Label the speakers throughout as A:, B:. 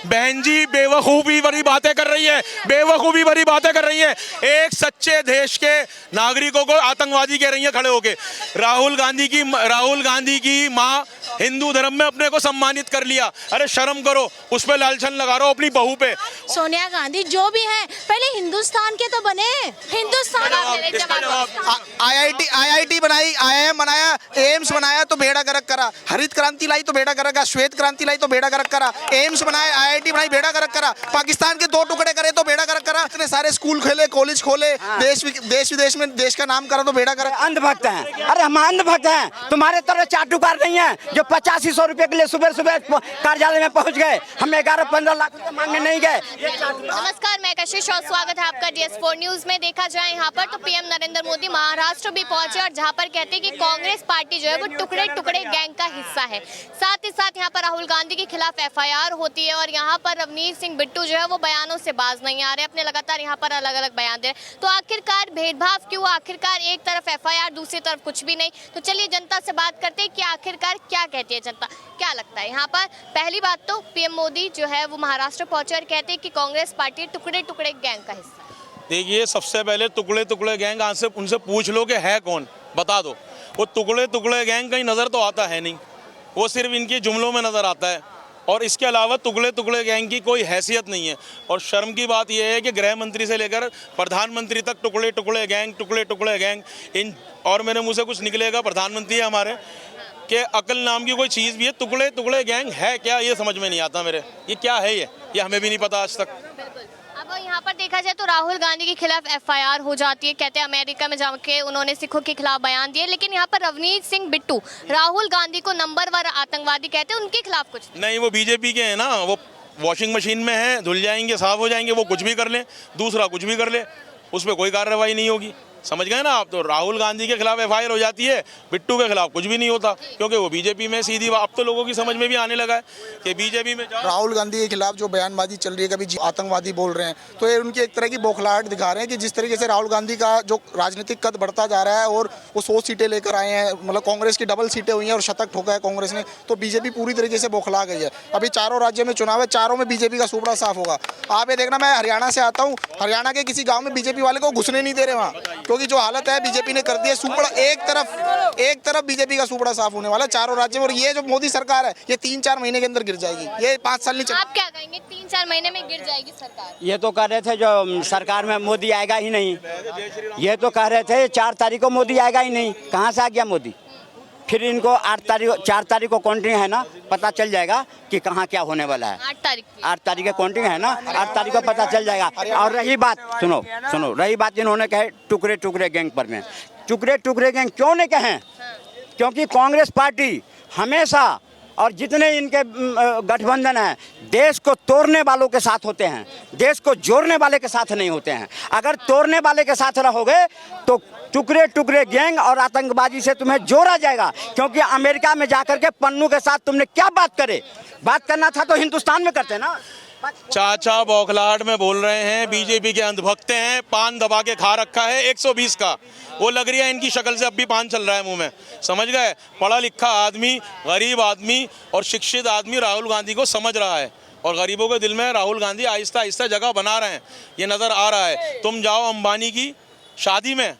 A: बहन जी बेवकूफ़ी भरी बातें कर रही है, बेवकूफ़ी भरी बातें कर रही है। एक सच्चे देश के नागरिकों को आतंकवादी कह रही है खड़े होके। राहुल गांधी की माँ हिंदू धर्म में अपने को सम्मानित कर लिया। अरे शर्म करो, उस पे लालछन लगा रहा हो अपनी बहू पे।
B: सोनिया गांधी जो भी है पहले हिंदुस्तान के तो बने, हिंदुस्तान।
C: आईआईटी बनाई, आईआईएम बनाया, एम्स बनाया तो बेड़ा गर्क करा, हरित क्रांति लाई तो बेड़ा गर्क करा, श्वेत क्रांति लाई तो बेड़ा गर्क करा, एम्स बनाया, आईआईटी बनाई, बेड़ा गर्क करा, पाकिस्तान के 2 टुकड़े करे तो बेड़ा गर्क करा, इतने सारे स्कूल खोले, कॉलेज खोले, देश विदेश में देश का नाम करा तो बेड़ा गर्क।
D: अंधभक्त हैं, अरे हम अंधभक्त हैं, तुम्हारे तरह चाटुकार नहीं है जो 8500 रुपए के लिए सुबह सुबह कार्यालय में पहुंच गए। हम 11-15 लाख रुपए मांगने नहीं गए।
E: नमस्कार, मैं कशिश और स्वागत है आपका DS4 न्यूज में। देखा जाए यहाँ पर तो पीएम नरेंद्र मोदी महाराष्ट्र भी पहुंचे और जहाँ पर कहते हैं कि कांग्रेस पार्टी जो है वो टुकड़े टुकड़े गैंग का हिस्सा है। साथ ही साथ यहाँ पर राहुल गांधी के खिलाफ FIR होती है और यहाँ पर रवनीत सिंह बिट्टू जो है वो बयानों से बाज नहीं आ रहे, अपने लगातार यहाँ पर अलग अलग बयान दे रहे। तो आखिरकार भेदभाव क्यों? आखिरकार एक तरफ FIR, दूसरी तरफ कुछ भी नहीं। तो चलिए जनता से बात करते हैं कि आखिरकार क्या कहती है जनता, क्या लगता है। यहाँ पर पहली बात तो पीएम मोदी जो है वो महाराष्ट्र पहुंचे और कहते हैं कि कांग्रेस पार्टी टुकड़े टुकड़े गैंग का हिस्सा।
A: देखिए, सबसे पहले टुकड़े टुकड़े गैंग आज से उनसे पूछ लो कि है कौन, बता दो। वो टुकड़े टुकड़े गैंग कहीं नज़र तो आता है नहीं, वो सिर्फ इनके जुमलों में नज़र आता है और इसके अलावा टुकड़े टुकड़े गैंग की कोई हैसियत नहीं है। और शर्म की बात यह है कि गृह मंत्री से लेकर प्रधानमंत्री तक टुकड़े टुकड़े गैंग इन, और मेरे मुँह से कुछ निकलेगा, प्रधानमंत्री है हमारे, कि अकल नाम की कोई चीज़ भी है। टुकड़े टुकड़े गैंग है क्या, ये समझ में नहीं आता मेरे। ये क्या है, ये हमें भी नहीं पता आज तक।
E: अब यहाँ पर देखा जाए तो राहुल गांधी के खिलाफ FIR हो जाती है, कहते हैं अमेरिका में जाके उन्होंने सिखों के खिलाफ बयान दिए, लेकिन यहाँ पर रवनीत सिंह बिट्टू राहुल गांधी को नंबर 1 आतंकवादी कहते हैं, उनके खिलाफ कुछ
A: नहीं। वो बीजेपी के हैं ना, वो वॉशिंग मशीन में है, धुल जाएंगे, साफ हो जाएंगे, वो कुछ भी कर लें, दूसरा कुछ भी कर ले, उस पर कोई कार्रवाई नहीं होगी। समझ गए ना आप। तो राहुल गांधी के खिलाफ FIR हो जाती है, बिट्टू के खिलाफ कुछ भी नहीं होता, क्योंकि वो बीजेपी में सीधी। अब तो लोगों की समझ में भी आने लगा है कि बीजेपी में
C: राहुल गांधी के खिलाफ जो बयानबाजी चल रही है, कभी आतंकवादी बोल रहे हैं, तो ये उनकी एक तरह की बौखलाहट दिखा रहे हैं कि जिस तरीके से राहुल गांधी का जो राजनीतिक कद बढ़ता जा रहा है और वो 100 सीटें लेकर आए हैं, मतलब कांग्रेस की डबल सीटें हुई हैं और शतक ठोका है कांग्रेस ने, तो बीजेपी पूरी तरीके से बौखला गई है। अभी 4 राज्यों में चुनाव है, 4 में बीजेपी का सुपड़ा साफ होगा। आप ये देखना, मैं हरियाणा से आता हूँ, हरियाणा के किसी गाँव में बीजेपी वाले को घुसने नहीं दे रहे वहाँ, क्योंकि जो हालत है बीजेपी ने कर दिया सुपड़ा। एक तरफ बीजेपी का सुपड़ा साफ होने वाला 4 राज्यों में, और ये जो मोदी सरकार है ये 3-4 महीने के अंदर गिर जाएगी। ये 5 साल नहीं चलेगी।
E: आप क्या कहेंगे, 3-4 महीने में गिर जाएगी सरकार?
D: ये तो कह रहे थे जो सरकार में मोदी आएगा ही नहीं, ये तो कह रहे थे 4 तारीख को मोदी आएगा ही नहीं। कहाँ से आ गया मोदी? फिर इनको 4 तारीख को काउंटिंग है ना, पता चल जाएगा कि कहाँ क्या होने वाला है। 8 तारीख को काउंटिंग है ना, 8 तारीख को पता चल जाएगा। और रही बात, सुनो रही बात जिन्होंने कहे टुकड़े टुकड़े गैंग पर, में टुकड़े टुकड़े गैंग क्यों नहीं कहें? क्योंकि कांग्रेस पार्टी हमेशा और जितने इनके गठबंधन हैं, देश को तोड़ने वालों के साथ होते हैं, देश को जोड़ने वाले के साथ नहीं होते हैं। अगर तोड़ने वाले के साथ रहोगे तो टुकड़े टुकड़े गैंग और आतंकवादी से तुम्हें जोड़ा जाएगा। क्योंकि अमेरिका में जाकर के पन्नू के साथ तुमने क्या बात करना था तो हिंदुस्तान में करते ना।
A: चाचा बौखलाहट में बोल रहे हैं, बीजेपी के अंधभक्त हैं, पान दबा के खा रखा है 120 का, वो लग रही है इनकी शक्ल से अब भी पान चल रहा है मुंह में। समझ गए? पढ़ा लिखा आदमी, गरीब आदमी और शिक्षित आदमी राहुल गांधी को समझ रहा है और गरीबों के दिल में राहुल गांधी आहिस्ता आहिस्ता जगह बना रहे हैं, ये नज़र आ रहा है। तुम जाओ अंबानी की शादी में,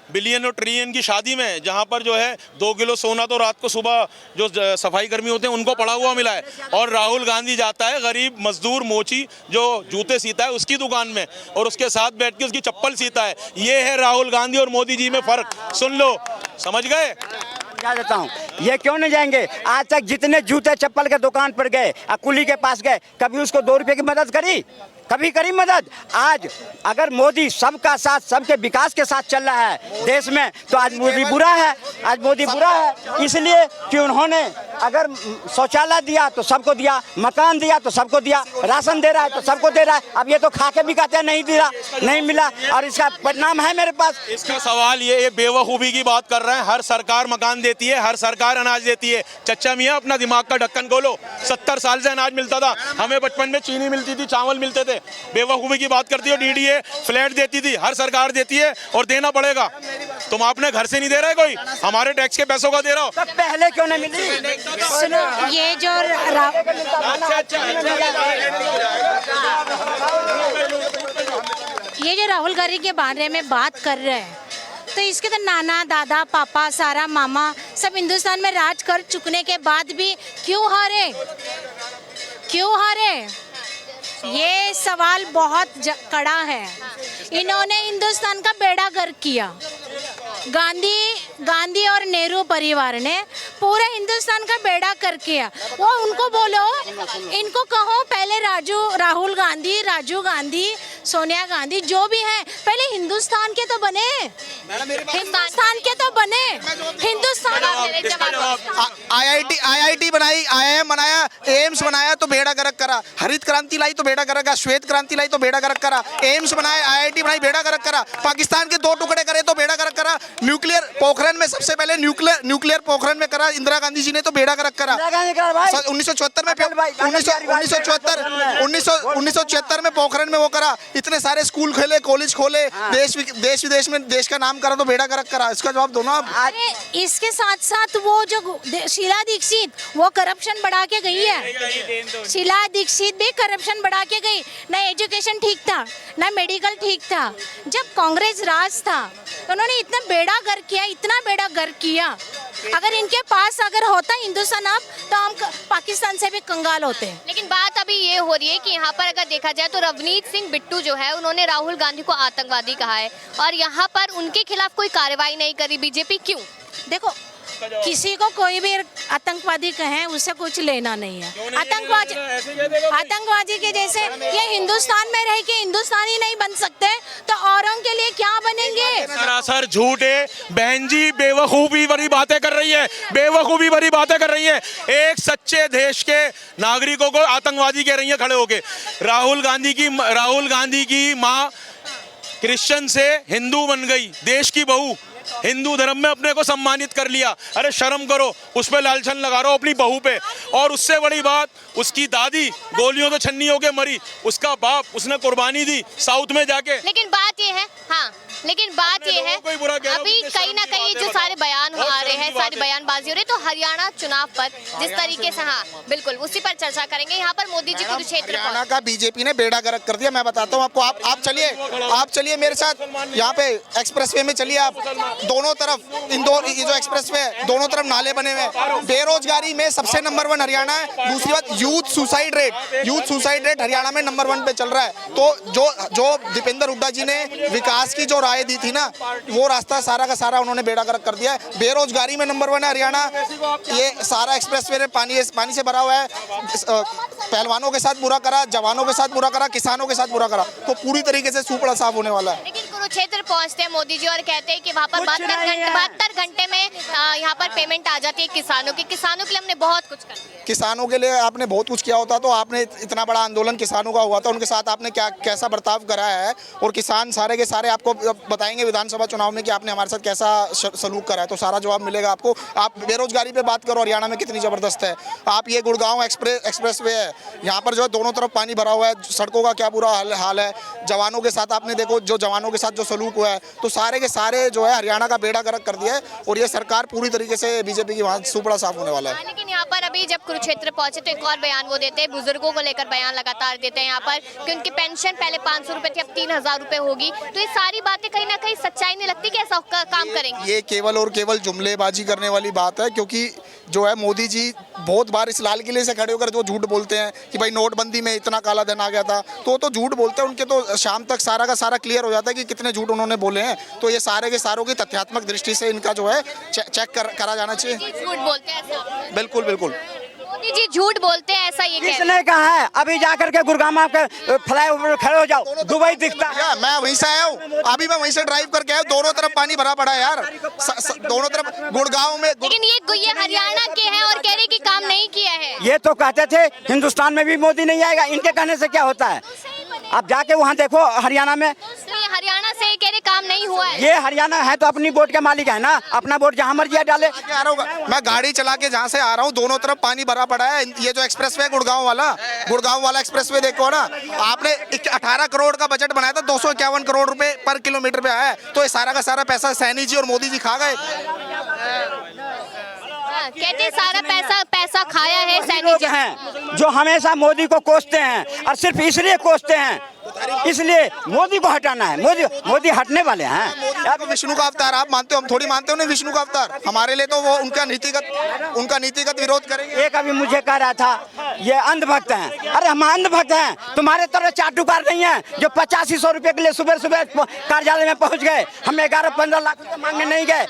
A: बिलियन और ट्रिलियन की शादी में, जहाँ पर जो है 2 किलो सोना तो रात को सुबह जो सफाई कर्मी होते हैं उनको पड़ा हुआ मिला है, और राहुल गांधी जाता है गरीब मजदूर मोची जो जूते सीता है उसकी दुकान में और उसके साथ बैठ के उसकी चप्पल सीता है। ये है राहुल गांधी और मोदी जी में फ़र्क। सुन लो, समझ गए?
D: समझा देता हूँ, ये क्यों नहीं जाएंगे? आज तक जितने जूते चप्पल के दुकान पर गए, कुली के पास गए, कभी उसको 2 रुपये की मदद करी? कभी करी मदद? आज अगर मोदी सबका साथ, सबके विकास के साथ चल रहा है देश में, तो आज मोदी बुरा है। आज मोदी बुरा है इसलिए कि उन्होंने अगर शौचालय दिया तो सबको दिया, मकान दिया तो सबको दिया, राशन दे रहा है तो सबको दे रहा है। अब ये तो खा के भी कहते हैं नहीं दिया, नहीं मिला, और इसका परिणाम है मेरे पास।
A: इसका सवाल ये बेवकूफ़ी की बात कर रहे हैं। हर सरकार मकान देती है, हर सरकार अनाज देती है। चच्चा मियाँ, अपना दिमाग का ढक्कन खोलो। 70 साल से अनाज मिलता था, हमें बचपन में चीनी मिलती थी, चावल मिलते थे। बेवकूफ़ी की बात करती हो। DDA फ्लैट देती थी, हर सरकार देती है और देना पड़ेगा। तुम आपने घर से नहीं दे रहे, कोई हमारे टैक्स के पैसों का दे रहा हो।
D: तब पहले क्यों नहीं मिली?
B: सुनो, ये जो ये जो राहुल गांधी के बारे में बात कर रहे हैं, तो इसके तो नाना दादा पापा सारा मामा सब हिंदुस्तान में राज कर चुकने के बाद भी क्यों हारे, क्यों हारे? ये सवाल बहुत कड़ा है। इन्होंने हिंदुस्तान का बेड़ा गर्क किया। गांधी और नेहरू परिवार ने पूरे हिंदुस्तान का बेड़ा कर किया। वो उनको बोलो, इनको कहो पहले राहुल गांधी, राजीव गांधी, सोनिया गांधी जो भी है, पहले हिंदुस्तान के तो बने, हिंदुस्तान के तो बने, हिंदुस्तान।
C: आईआईटी बनाई, आईआईएम बनाया, एम्स बनाया तो बेड़ा गर्क करा, हरित क्रांति लाई तो बेड़ा गर्क करा, श्वेत क्रांति लाई तो बेड़ा गर्क करा, एम्स बनाए, आईआईटी बनाई, बेड़ा गर्क करा, पाकिस्तान के 2 टुकड़े करे तो बेड़ा गर्क करा, न्यूक्लियर पोखरण में सबसे पहले न्यूक्लियर पोखरण में करा इंदिरा गांधी जी ने तो बेड़ा गर्क करा। 1974 में 1976 में पोखरण में वो करा, इतने सारे स्कूल खोले, कॉलेज खोले, देश विदेश में देश का नाम करा तो बेड़ा गर्क करा। इसका जवाब दो ना आप।
B: अरे इसके साथ साथ वो जो शीला दीक्षित वो करप्शन बढ़ा के गई है। शीला दीक्षित भी करप्शन बढ़ा के गई। ना एजुकेशन ठीक था, ना मेडिकल ठीक था। जब कांग्रेस राज था तो उन्होंने इतना बेड़ा गर्क किया, इतना बेड़ा गर्क किया। अगर इनके पास अगर होता हिंदुस्तान अब, तो हम पाकिस्तान से भी कंगाल होते।
E: लेकिन बात अभी ये हो रही है कि यहाँ पर अगर देखा जाए तो रवनीत सिंह बिट्टू जो है उन्होंने राहुल गांधी को आतंकवादी कहा है और यहाँ पर उनके खिलाफ कोई कार्रवाई नहीं करी बीजेपी। क्यों?
B: देखो, किसी को कोई भी आतंकवादी कहे उससे कुछ लेना नहीं है। आतंकवादी के जैसे ये हिंदुस्तान में रह के हिंदुस्तान ही नहीं बन सकते तो औरों के लिए क्या बनेंगे?
A: सरासर झूठ है बहन जी, बेवकूफी भरी बातें कर रही है, बेवकूफी भरी बातें कर रही है। एक सच्चे देश के नागरिकों को आतंकवादी कह रही है खड़े होके। राहुल गांधी की माँ क्रिश्चियन से हिंदू बन गई, देश की बहू, हिंदू धर्म में अपने को सम्मानित कर लिया। अरे शर्म करो, उस पे लालछन लगा रहा हो अपनी बहू पे। और उससे बड़ी बात, उसकी दादी गोलियों तो छन्नी होके मरी, उसका बाप उसने कुर्बानी दी साउथ में जाके।
E: लेकिन बात ये है, हाँ लेकिन बात ये है अभी कहीं ना कहीं जो सारे बयान आ रहे हैं, सारी बयानबाजी हो रही है, तो हरियाणा चुनाव पर जिस तरीके से, हाँ बिल्कुल उसी पर चर्चा करेंगे। यहाँ पर मोदी जी कुरुक्षेत्र
C: हरियाणा का बीजेपी ने बेड़ा गर्क कर दिया। मैं बताता हूँ आपको, आप चलिए मेरे साथ यहाँ पे एक्सप्रेसवे में चलिए। आप दोनों तरफ इंदौर ये जो एक्सप्रेसवे है, दोनों तरफ नाले बने हुए हैं। बेरोजगारी में सबसे नंबर 1 हरियाणा है। दूसरी बात, यूथ सुसाइड रेट हरियाणा में नंबर 1 पे चल रहा है। तो जो दीपेंद्र हुड्डा जी ने विकास की जो राय दी थी ना, वो रास्ता सारा का सारा उन्होंने बेड़ा गर्क कर दिया है। बेरोजगारी में नंबर 1 है हरियाणा। ये सारा एक्सप्रेसवे में पानी से भरा हुआ है। पहलवानों के साथ बुरा करा, जवानों के साथ बुरा करा, किसानों के साथ बुरा करा, तो पूरी तरीके से सुपड़ा साफ होने वाला है।
E: लेकिन कुरुक्षेत्र पहुंचते हैं मोदी जी और कहते हैं कि वहाँ पर 72 घंटे में यहाँ पर पेमेंट आ जाती है किसानों की। किसानों के लिए हमने बहुत कुछ कर दिया।
C: किसानों के लिए आपने बहुत कुछ किया होता तो आपने इतना बड़ा आंदोलन किसानों का हुआ था, उनके साथ आपने कैसा बर्ताव कराया है, और किसान सारे के सारे आपको बताएंगे विधानसभा चुनाव में कि आपने हमारे साथ कैसा सलूक करा है, तो सारा जवाब मिलेगा आपको। आप बेरोजगारी पे बात करो हरियाणा में कितनी ज़बरदस्त है। आप ये गुड़गांव एक्सप्रेसवे है, यहाँ पर जो है दोनों तरफ पानी भरा हुआ है, सड़कों का क्या बुरा हाल है। जवानों के साथ आपने देखो, जो जवानों के साथ जो सलूक हुआ है, तो सारे के सारे जो है हरियाणा का बेड़ा गर्क कर दिया है। और ये सरकार पूरी तरीके से बीजेपी की वहाँ सुपड़ा साफ होने वाला है।
E: लेकिन यहाँ पर अभी जब कुरुक्षेत्र पहुंचे तो एक और बयान वो देते हैं, बुजुर्गों को लेकर बयान लगातार देते हैं यहाँ पर कि उनकी पेंशन पहले 500 रुपए थी, अब 3000 रुपए होगी। तो ये सारी बातें कहीं ना कहीं सच्चाई नहीं लगती कि ऐसा काम करेंगे।
C: ये केवल और केवल जुमलेबाजी करने वाली बात है, क्योंकि जो है मोदी जी बहुत बार इस लाल किले से खड़े होकर जो झूठ बोलते हैं कि भाई नोटबंदी में इतना काला धन आ गया था, तो झूठ बोलते हैं। उनके तो शाम तक सारा का सारा क्लियर हो जाता है कि कितने झूठ उन्होंने बोले हैं। तो ये सारे के सारों की तथ्यात्मक दृष्टि से इनका जो है चेक करा जाना चाहिए।
E: झूठ बोलते हैं ऐसा?
C: बिल्कुल बिल्कुल,
E: मोदी जी झूठ बोलते हैं ऐसा ये कह रहे हैं।
D: किसने कहा है? अभी जाकर के गुड़गांव के फ्लाईओवर खड़े हो जाओ, दुबई दिखता है।
C: मैं वहीं से आया हूँ, अभी मैं वहीं से ड्राइव करके आया। दोनों तरफ पानी भरा पड़ा है यार, दोनों तरफ गुड़गांव में।
E: लेकिन ये हरियाणा के हैं और कह रहे कि काम नहीं किया है।
D: ये तो कहते थे हिंदुस्तान में भी मोदी नहीं आएगा, इनके कहने से क्या होता है? आप जाके वहाँ देखो हरियाणा में,
E: हरियाणा से कह रहे काम नहीं हुआ है।
D: ये हरियाणा है तो अपनी वोट के मालिक है ना, अपना वोट जहाँ मर्जी डाले।
C: मैं गाड़ी चला के जहाँ से आ रहा हूँ, दोनों तरफ पानी भरा पड़ा है। ये जो एक्सप्रेसवे है गुड़गांव वाला एक्सप्रेसवे देखो ना, आपने 18 करोड़ का बजट बनाया था, 251 करोड़ रुपए पर किलोमीटर पे आया है। तो ये सारा का सारा पैसा सैनी जी और मोदी जी खा गए।
E: कहते सारा पैसा खाया है सैनी जी
D: हैं जो हमेशा मोदी को कोसते हैं, और सिर्फ इसलिए कोसते हैं इसलिए मोदी को हटाना है। मोदी हटने वाले हैं।
C: मोदी को विष्णु का अवतार आप मानते हो, हम थोड़ी मानते हो नहीं विष्णु का अवतार। हमारे लिए तो वो उनका नीतिगत विरोध करेंगे।
D: एक अभी मुझे कह रहा था ये अंधभक्त हैं। अरे हम अंधभक्त हैं, तुम्हारे तरह चाटुकार नहीं है जो 8500 रुपए के लिए सुबह सुबह कार्यालय में पहुंच गए। हम 11-15 लाख रुपए मांगने नहीं गए।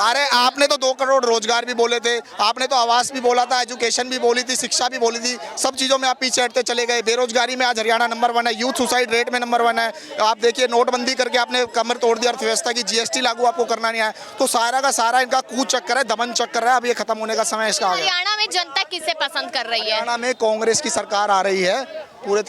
C: अरे आपने तो 2 करोड़ रोजगार भी बोले थे, आपने तो आवास भी बोला था, एजुकेशन भी बोली थी, शिक्षा भी बोली थी, सब चीजों में आप पीछे हटते चले गए। बेरोजगारी में आज हरियाणा नंबर 1 है, यूथ सुसाइड रेट में नंबर 1 है। आप देखिए नोटबंदी करके आपने कमर तोड़ दी अर्थव्यवस्था की, जीएसटी लागू आपको करना नहीं आया। तो सारा का सारा इनका कूच चक्कर है, दमन चक्कर है। अब ये खत्म होने का समय इसका आ गया।
E: हरियाणा में जनता किसे पसंद कर रही है?
C: हरियाणा में कांग्रेस की सरकार आ रही है पूरी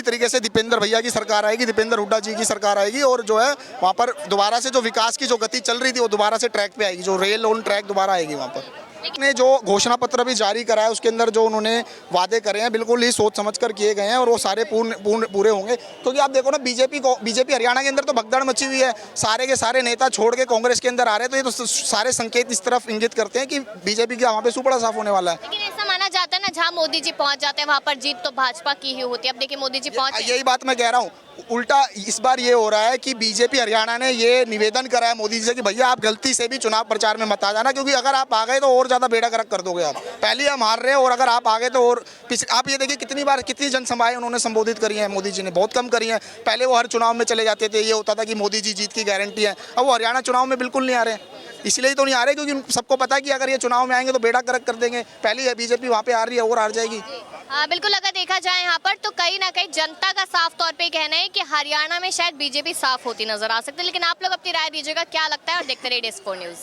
C: तरीके से दीपेंद्र भैया की सरकार आएगी, दीपेंद्र हुड्डा जी की सरकार आएगी। और जो है वहाँ पर दोबारा से जो विकास की जो गति चल रही थी वो दोबारा से ट्रैक पे आएगी। जो रेल ऑन ट्रैक दोबारा आएगी वहाँ पर। ने जो घोषणा पत्र भी जारी करा है उसके अंदर जो उन्होंने वादे करे हैं बिल्कुल ही सोच समझ कर किए गए हैं और वो सारे पूरे होंगे। क्योंकि आप देखो ना बीजेपी हरियाणा के अंदर तो भगदड़ मची हुई है। सारे के सारे नेता छोड़ के कांग्रेस के अंदर आ रहे हैं। तो ये तो सारे संकेत इस तरफ इंगित करते हैं कि बीजेपी का वहाँ पे सुपड़ा साफ होने वाला है।
E: लेकिन ऐसा माना जाता है ना, जहाँ मोदी जी पहुंच जाते हैं वहाँ पर जीत तो भाजपा की ही होती है। अब देखिए मोदी जी पहुंचे।
C: यही बात मैं कह रहा हूँ। उल्टा इस बार ये हो रहा है कि बीजेपी हरियाणा ने ये निवेदन करा है मोदी जी से कि भैया आप गलती से भी चुनाव प्रचार में मत आ जाना, क्योंकि अगर आप आ गए तो और ज्यादा बेड़ा गर्क कर दोगे आप। पहले ही हम हार रहे हैं और अगर आप आ गए तो और आप ये देखिए कितनी जनसभाएं उन्होंने संबोधित करी है मोदी जी ने, बहुत कम करी है। पहले वो हर चुनाव में चले जाते थे, ये होता था कि मोदी जी जीत की गारंटी है। अब वो हरियाणा चुनाव में बिल्कुल नहीं आ रहे, इसलिए तो नहीं आ रहे क्योंकि सबको पता है कि अगर ये चुनाव में आएंगे तो बेड़ा गर्क कर देंगे। पहले बीजेपी वहाँ पे आ रही है और हार जाएगी।
E: बिल्कुल, अगर देखा जाए यहाँ पर तो कहीं ना कहीं जनता का साफ तौर पे कहना है कि हरियाणा में शायद बीजेपी साफ होती नजर आ सकती है। लेकिन आप लोग अपनी राय दीजिएगा, क्या लगता है? और देखते रहिए DS4 न्यूज़।